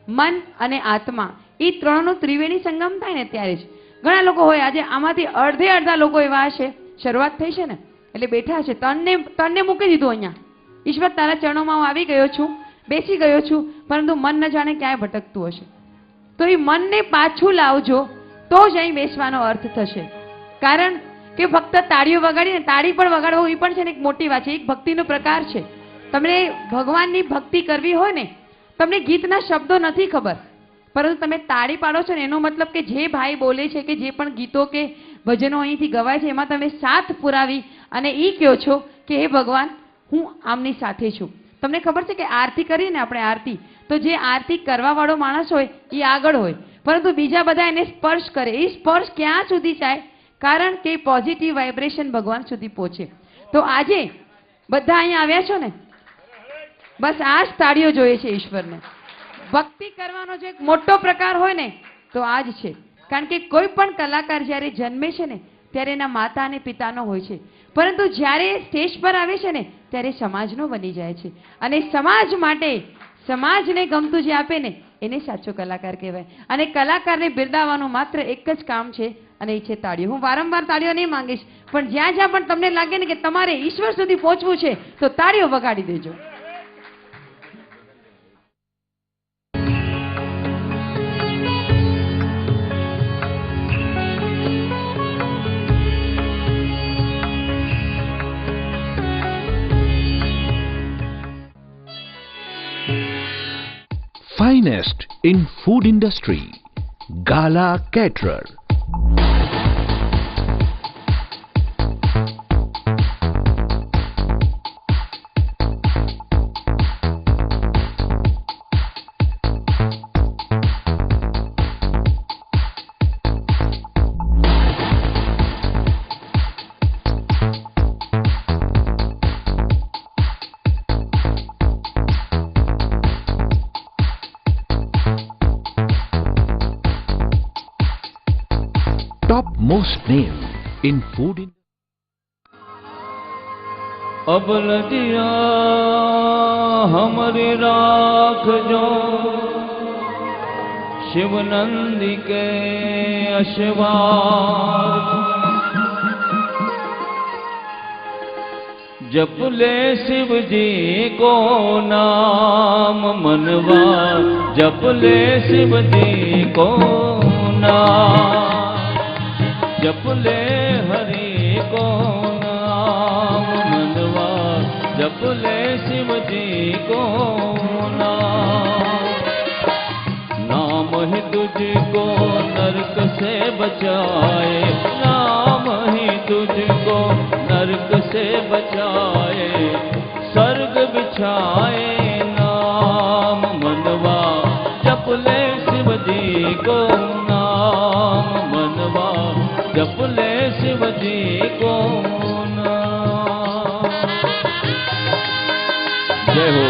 મન અને આત્મા એ ત્રણનો ત્રિવેણી સંગમ થાય ને ત્યારે જ ઘણા લોકો હોય. આજે આમાંથી અડધા લોકો એવા હશે, શરૂઆત થઈ છે ને એટલે બેઠા છે, તનને મૂકી દીધું અહીંયા. ઈશ્વર તારા ચરણોમાં હું આવી ગયો છું, બેસી ગયો છું, પરંતુ મન ન જાણે ક્યાંય ભટકતું હશે. તો એ મનને પાછું લાવજો તો જ અહીં બેસવાનો અર્થ થશે. કારણ કે ફક્ત તાળીઓ વગાડીને, તાળી પણ વગાડવો એ પણ છે ને એક મોટી વાત છે, એક ભક્તિનો પ્રકાર છે. તમને ભગવાનની ભક્તિ કરવી હોય ને, તમને ગીતના શબ્દો નથી ખબર, પરંતુ તમે તાળી પાડો છો ને એનો મતલબ કે જે ભાઈ બોલે છે કે જે પણ ગીતો કે ભજનો અહીંથી ગવાય છે એમાં તમે સાથ પુરાવી અને એ કહો છો કે હે ભગવાન હું આમની સાથે છું. તમને ખબર છે કે આરતી કરીએ ને આપણે, આરતી તો જે આરતી કરવા વાળો માણસ હોય એ આગળ હોય, પરંતુ બીજા બધા એને સ્પર્શ કરે. એ સ્પર્શ ક્યાં સુધી જાય? કારણ કે પોઝિટિવ વાઇબ્રેશન ભગવાન સુધી પહોંચે. તો આજે બધા અહીંયા આવ્યા છો ને, બસ આ જ તાળીઓ જોઈએ છે ઈશ્વરને. ભક્તિ કરવાનો જે એક મોટો પ્રકાર હોય ને તો આ જ છે. કારણ કે કોઈ પણ કલાકાર જ્યારે જન્મે છે ને ત્યારે એના માતા અને પિતાનો હોય છે, પરંતુ જ્યારે સ્ટેજ પર આવે છે ને ત્યારે સમાજનો બની જાય છે. અને સમાજ માટે, સમાજને ગમતું જે આપે ને એને સાચો કલાકાર કહેવાય. અને કલાકારને બિરદાવવાનું માત્ર એક જ કામ છે અને એ છે તાળીઓ. હું વારંવાર તાળીઓ નહીં માંગીશ, પણ જ્યાં જ્યાં પણ તમને લાગે ને કે તમારે ઈશ્વર સુધી પહોંચવું છે તો તાળીઓ વગાડી દેજો. Finest in food industry, Gala Caterer. Topmost name in food industry. अब लजिया हमारी राख जो शिव नंदी के अशवार जप ले शिव जी को नाम मनवा, जप ले शिव जी को नाम, जप ले हरि को नाम मनवा, जप ले शिव जी को नाम। नाम ही तुझको नरक से बचाए, नाम ही तुझको नरक से बचाए, स्वर्ग बिछाए नाम मनवा, जप ले शिव जी को नाम मनवा, जप ले शिव जी को नाम। जय हो।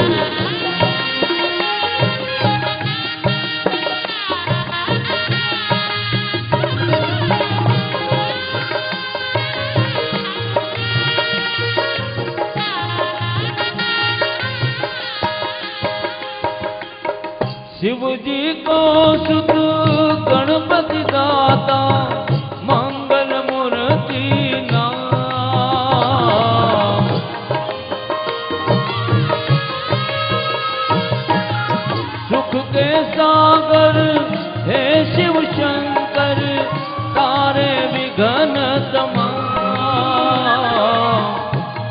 शिव जी को सुत गणपति दाता, मंगल मूर्ति नाम। सुख के सागर हे शिव शंकर, तारे विघ्न तमाम,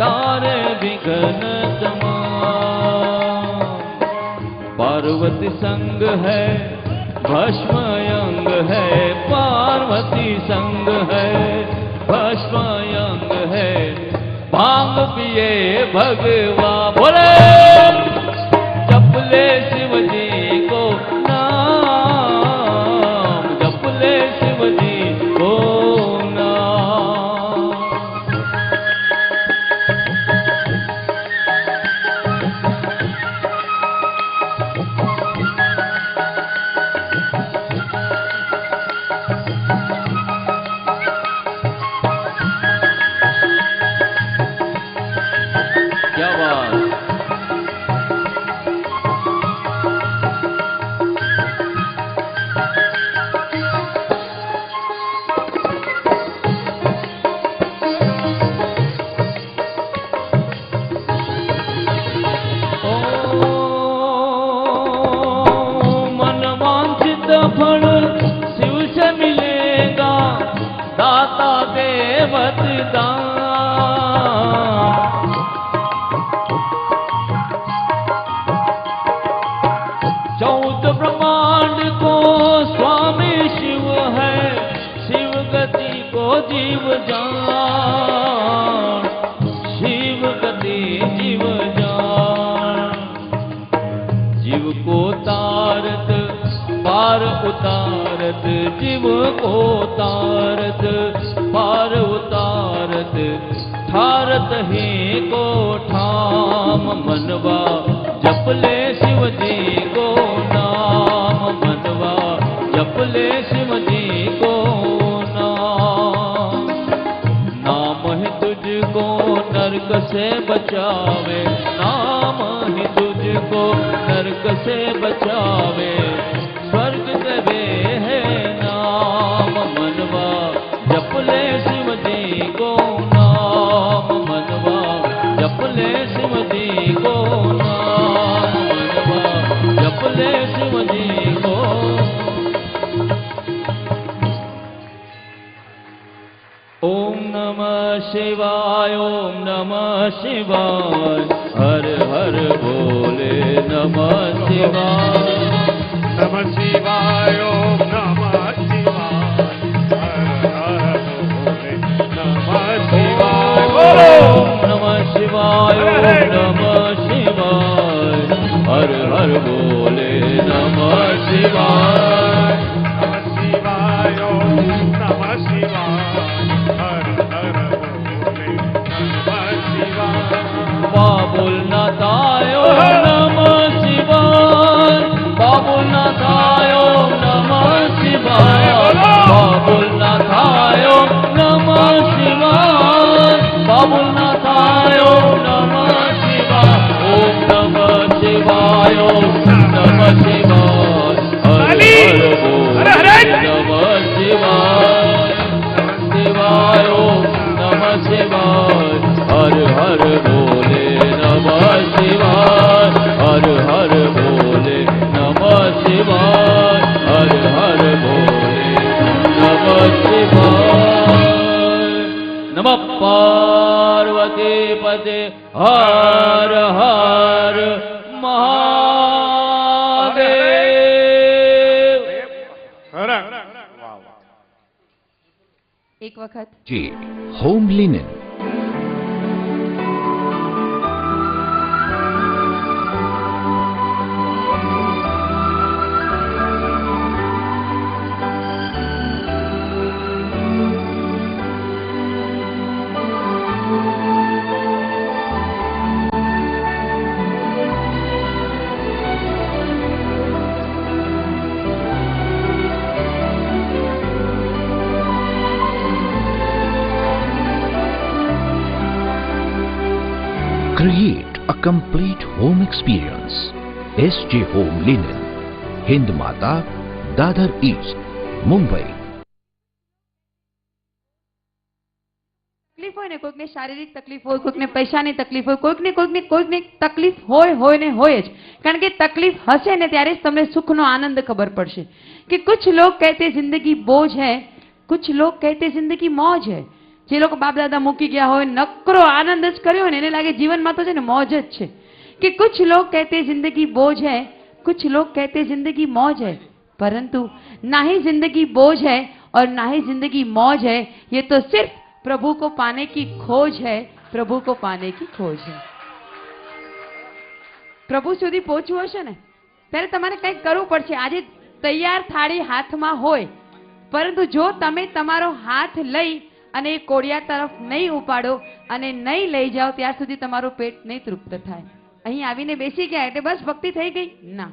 तारे विघ्न तमाम। पार्वती संग है भस्म अंग है, पार्वती संग है भस्म अंग है, भांग पिए भगवा बोले, जप ले शिव जी को नाम, जप ले शिव जी को नाम। क्या बात। फल शिव से मिलेगा, दाता देवत दान। 14 ब्रह्मांड को स्वामी शिव है, शिव गति को जीव जान, शिव गति जीव जान। जीव को तारत पार उतारत, जीव को तारत पार उतारत, ठारत ही को ठाम मनवा, जप ले शिव जी को नाम मनवा, जप ले शिव जी को नाम। नाम ही तुझको नरक से बचावे, नाम ही तुझको नरक से बचावे, स्वर्ग देवे है नाम मनवा, जप ले शिव जी को नाम मनवा, जप ले शिव जी को नाम मनवा, जप ले शिव जी को। ओम नमः शिवाय, ओम नमः शिवाय, हर हर बोले नमः शिवाय। नमः शिवाय, ओम नमः शिवाय, हर हर बोले नमः शिवाय। ओम नमः शिवाय, ओम नमः शिवाय, हर हर बोले नमः शिवाय। नमः शिवाय, ओम नमः शिवाय, हर हर बोले नमः शिवाय। बाबुल नाथाय ओम नमः शिवाय, बाबुल नाथाय ओम नमः शिवाय, बाबुल नाथाय ओम नमः शिवाय, बाबुल नाथाय ओम नमः शिवाय। ओम नमः शिवाय, ओम नमः शिवाय, हर हर बोले नमः शिवाय। शिवाय, ओम नमः शिवाय, हर हर बोले नमः शिवाय, हर हर बोले नमः शिवाय, हर हर बोले नमः शिवाय। नमः पार्वती पते, हर हर महादेव। એક વખત J. Home Linen. Create a complete home experience. SJ Home Linen, Hind Mata, Dadar East, Mumbai. તકલીફ હોય ને, કોઈકને શારીરિક તકલીફ હોય, કોઈકને પૈસાની તકલીફ હોય, કોઈકને તકલીફ હોય ને હોય જ, કારણ કે તકલીફ હશે ને ત્યારે જ તમને સુખનો આનંદ ખબર પડશે। कि कुछ लोग कहते जिंदगी बोझ है, कुछ लोग कहते जिंदगी मौज है। જે લોકો બાપ દાદા મૂકી ગયા હોય, નકરો આનંદ જ કર્યો હોય ને, એને લાગે જીવનમાં તો છે ને મોજ જ છે। कि कुछ लोग कहते जिंदगी बोझ है, कुछ लोग कहते जिंदगी मौज है, परंतु ना ही जिंदगी बोझ है और ना ही जिंदगी मौज है, ये तो सिर्फ प्रभु को पाने की खोज है, प्रभु को पाने की खोज है। પ્રભુ સુધી પહોંચવું હશે ને ત્યારે તમારે કંઈક કરવું પડશે। આજે તૈયાર થાળી હાથમાં હોય, પરંતુ જો તમે તમારો હાથ લઈ અને એ કોડિયા તરફ નહીં ઉપાડો અને નહીં લઈ જાઓ ત્યાર સુધી તમારું પેટ નહીં તૃપ્ત થાય। અહીં આવીને બેસી ગયા એટલે બસ ભક્તિ થઈ ગઈ ના,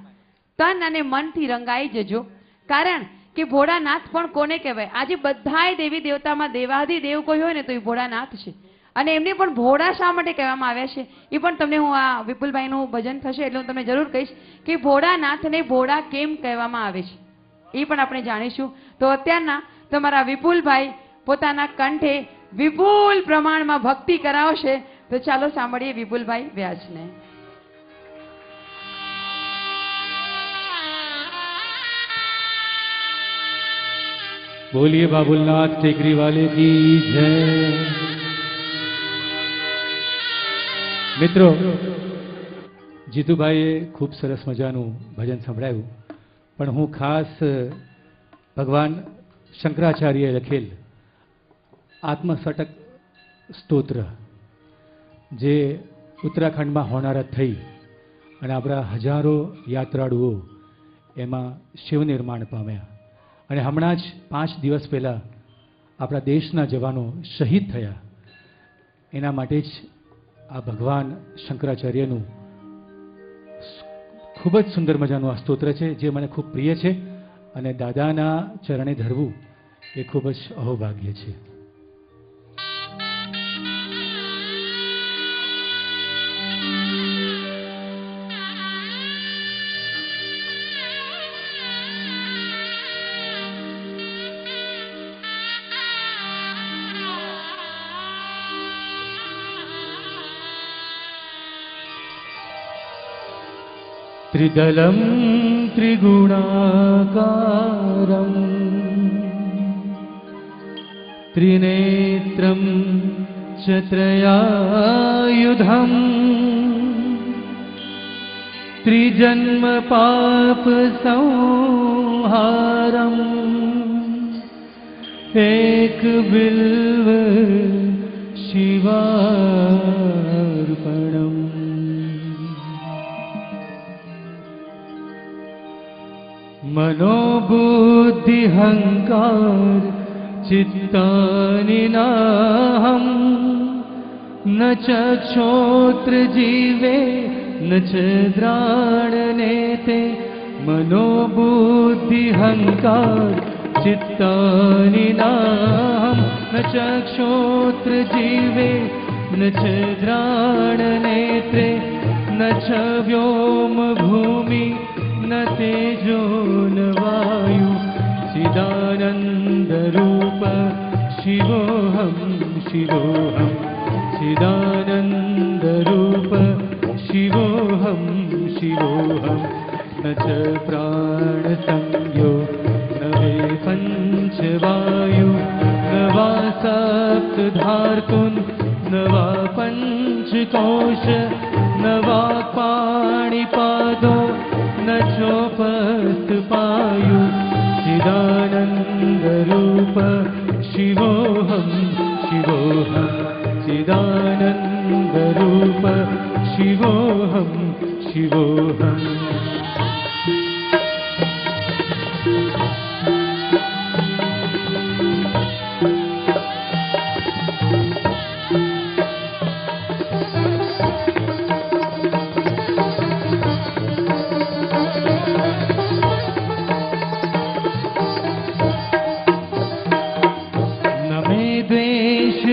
તન અને મનથી રંગાઈ જજો। કારણ કે ભોળાનાથ પણ કોને કહેવાય? આજે બધાય દેવી દેવતામાં દેવાધિદેવ કોઈ હોય ને તો એ ભોળાનાથ છે। અને એમને પણ ભોળા શા માટે કહેવામાં આવ્યા છે એ પણ તમને હું આ વિપુલભાઈનું ભજન થશે એટલે હું તમને જરૂર કહીશ કે ભોળાનાથને ભોળા કેમ કહેવામાં આવે છે એ પણ આપણે જાણીશું। તો અત્યારના તમારા વિપુલભાઈ પોતાના કંઠે વિપુલ પ્રમાણમાં ભક્તિ કરાવશે, તો ચાલો સાંભળીએ વિપુલભાઈ વ્યાસને। बोलिए बाबुलनाथ टेकरी वाले की जय। મિત્રો, જીતુભાઈએ ખૂબ સરસ મજાનું ભજન સંભળાયું, પણ હું ખાસ ભગવાન શંકરાચાર્યએ લખેલ આત્મસટક સ્તોત્ર, જે ઉત્તરાખંડમાં હોનારત થઈ અને આપણા હજારો યાત્રાળુઓ એમાં શિવ નિર્માણ પામ્યા, અને હમણાં જ 5 દિવસ પહેલાં આપણા દેશના જવાનો શહીદ થયા, એના માટે જ આ ભગવાન શંકરાચાર્યનું ખૂબ જ સુંદર મજાનું આ સ્તોત્ર છે, જે મને ખૂબ પ્રિય છે, અને દાદાના ચરણે ધરવું એ ખૂબ જ અહોભાગ્ય છે. त्रिदलं त्रिगुणाकारं त्रिनेत्रं च त्रयायुधं त्रिजन्म पाप संहारं एक बिल्व शिवार्पणम्. मनोबुद्धिहंकार चित्तानि नाहं न च क्षोत्र जीवे न च द्राणनेते. मनोबुद्धिहंकार चित्तानि नाहं न च क्षोत्र जीवे न च द्राणनेत्रे. न च व्योम भूमि न तेजो न वायु. चिदानंद रूप शिवोऽहं शिवोऽहं. चिदानंद रूप शिवोऽहं शिवोऽहं. न च प्राण संज्ञो न वे पंचवायु. न वा सप्त धातुन् न वा पंचकोश. न वा पाणिपादो न चोपस्तपायु. चिदानंद रूप शिवोऽहं शिवोऽहं. चिदानंद रूप शिवोऽहं शिवोऽहं.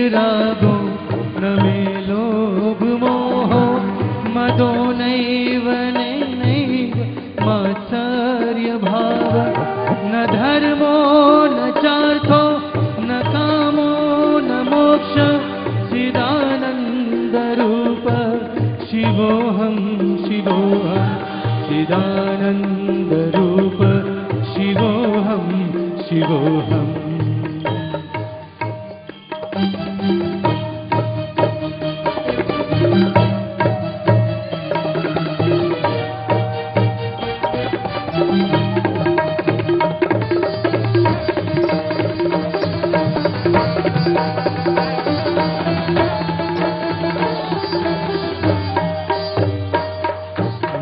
रागो न मे लोभ मोहो. मदो नैव नैव मात्सर्य भाव. न धर्मो न चार्थो न कामो न मोक्ष. चिदानंद रूप शिवोऽहं शिवोऽहं. चिदानंद रूप शिवोऽहं शिवोऽहं.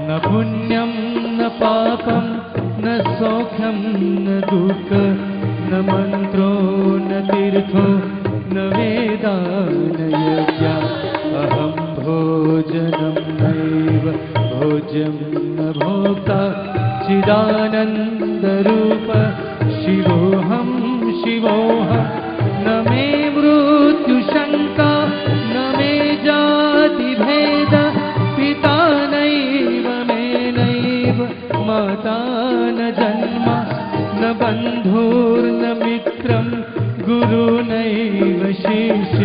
न पुण्यं न पापं न सौख्यं न दुःख. न मंत्रो न तीर्थो न वेदा न यज्ञ. अहं भोजनं नैव भोज्यं न भोक्ता. चिदानंद रूप शिवोऽहं शिवोऽहं. न मे मृत्यु शंका न मे जाति भेद. पिता नैव मे नैव माता न जन्म. न बन्धुर्न मित्रं गुरुनैव शिष्य.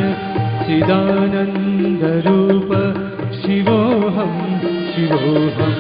चिदानंद रूप शिवोऽहं शिवोऽहं.